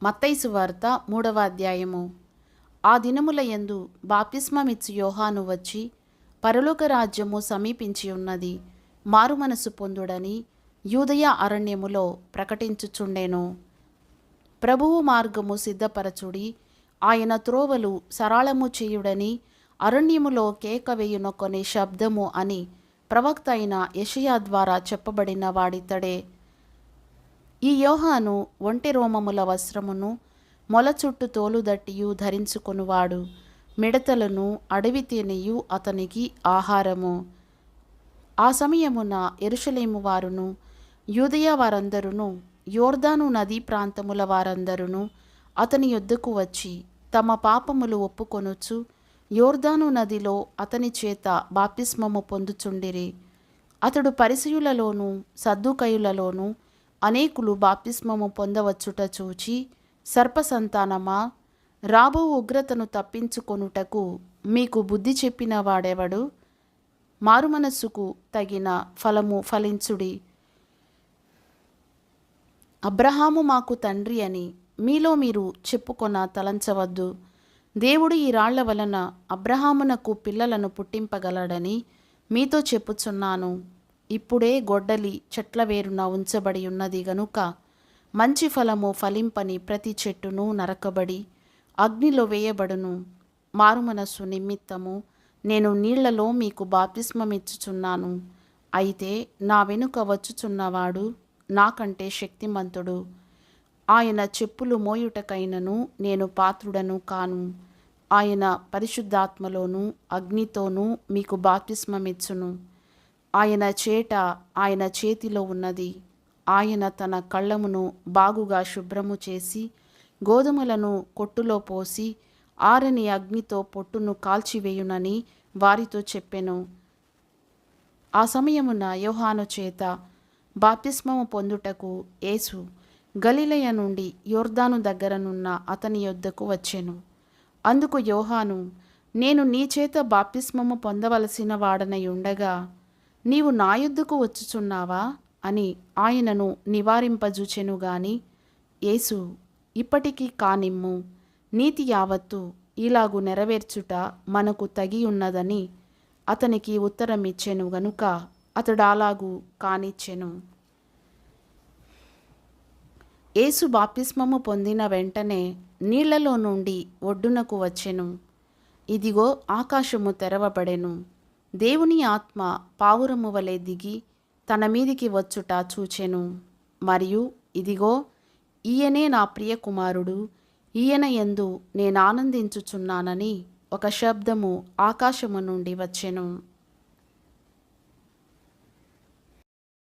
మత్తయి సువార్త 3వ అధ్యాయము. ఆ దినముల యందు బాప్తిస్మమిచ్చు యోహాను వచ్చి, పరలోక రాజ్యము సమీపించి ఉన్నది, మారుమనసు పొందుడని యూదయ అరణ్యములో ప్రకటించుచుండెను. ప్రభువు మార్గము సిద్ధపరచుడి, ఆయన త్రోవలు సరళము చేయుడని అరణ్యములో కేక వేయునొకని శబ్దము అని ప్రవక్త అయిన యెషయా ద్వారా చెప్పబడిన వాడితడే. ఈ యోహాను ఒంటె రోమముల వస్త్రమును మొల చుట్టు తోలుదట్టియు ధరించుకొనువాడు. మిడతలను అడవి తేనెయు అతనికి ఆహారము. ఆ సమయమున యెరూషలేము వారును యూదయ వారందరును యోర్దాను నదీ ప్రాంతముల వారందరును అతని యొద్దకు వచ్చి తమ పాపములు ఒప్పుకొనుచు యోర్దాను నదిలో అతని చేత బాప్తిస్మము పొందుచుండిరి. అతడు పరిసయ్యులలోను సద్దూకయ్యులలోను అనేకులు బాప్తిస్మము పొందవచ్చుట చూచి, సర్పసంతానమా, రాబో ఉగ్రతను తప్పించుకొనుటకు మీకు బుద్ధి చెప్పిన వాడెవడు? మారుమనస్సుకు తగిన ఫలము ఫలించుడి. అబ్రహాము మాకు తండ్రి అని మీలో మీరు చెప్పుకొన తలంచవద్దు. దేవుడు ఈ రాళ్ల వలన అబ్రహామునకు పిల్లలను పుట్టింపగలడని మీతో చెప్పుచున్నాను. ఇప్పుడే గొడ్డలి చెట్ల వేరున ఉంచబడి ఉన్నది గనుక మంచి ఫలము ఫలింపని ప్రతి చెట్టును నరకబడి అగ్నిలో వేయబడును. మారుమనస్సు నిమిత్తము నేను నీళ్లలో మీకు బాప్తిస్మమిచ్చుచున్నాను. అయితే నా వెనుక వచ్చుచున్నవాడు నాకంటే శక్తిమంతుడు. ఆయన చెప్పులు మోయుటకైనను నేను పాత్రుడను కాను. ఆయన పరిశుద్ధాత్మలోను అగ్నితోనూ మీకు బాప్తిస్మమిచ్చును. ఆయన చేట ఆయన చేతిలో ఉన్నది. ఆయన తన కళ్ళమును బాగుగా శుభ్రము చేసి గోధుమలను కొట్టులో పోసి ఆరని అగ్నితో పొట్టును కాల్చివేయునని వారితో చెప్పెను. ఆ సమయమున యోహాను చేత బాప్తిస్మము పొందుటకు యేసు గలిలయ నుండి యోర్దాను దగ్గరనున్న అతని యొద్దకు వచ్చెను. అందుకు యోహాను, నేను నీ చేత బాప్తిస్మము పొందవలసిన వాడనై ఉండగా నీవు నా యొద్దకు వచ్చుచున్నావా అని ఆయనను నివారింపజూచెను గాని, యేసు, ఇప్పటికీ కానిమ్ము, నీతి యావత్తు ఇలాగు నెరవేర్చుట మనకు తగి ఉన్నదని అతనికి ఉత్తరమిచ్చెను గనుక అతడు అలాగు కానిచ్చెను. యేసు బాప్తిస్మము పొందిన వెంటనే నీళ్లలో నుండి ఒడ్డునకు వచ్చెను. ఇదిగో ఆకాశము తెరవబడెను. దేవుని ఆత్మ పావురము వలె దిగి తన మీదికి వచ్చుట చూచెను. మరియు ఇదిగో, ఈయనే నా ప్రియ కుమారుడు, ఈయన యందు నేనానందించుచున్నానని ఒక శబ్దము ఆకాశము నుండి వచ్చెను.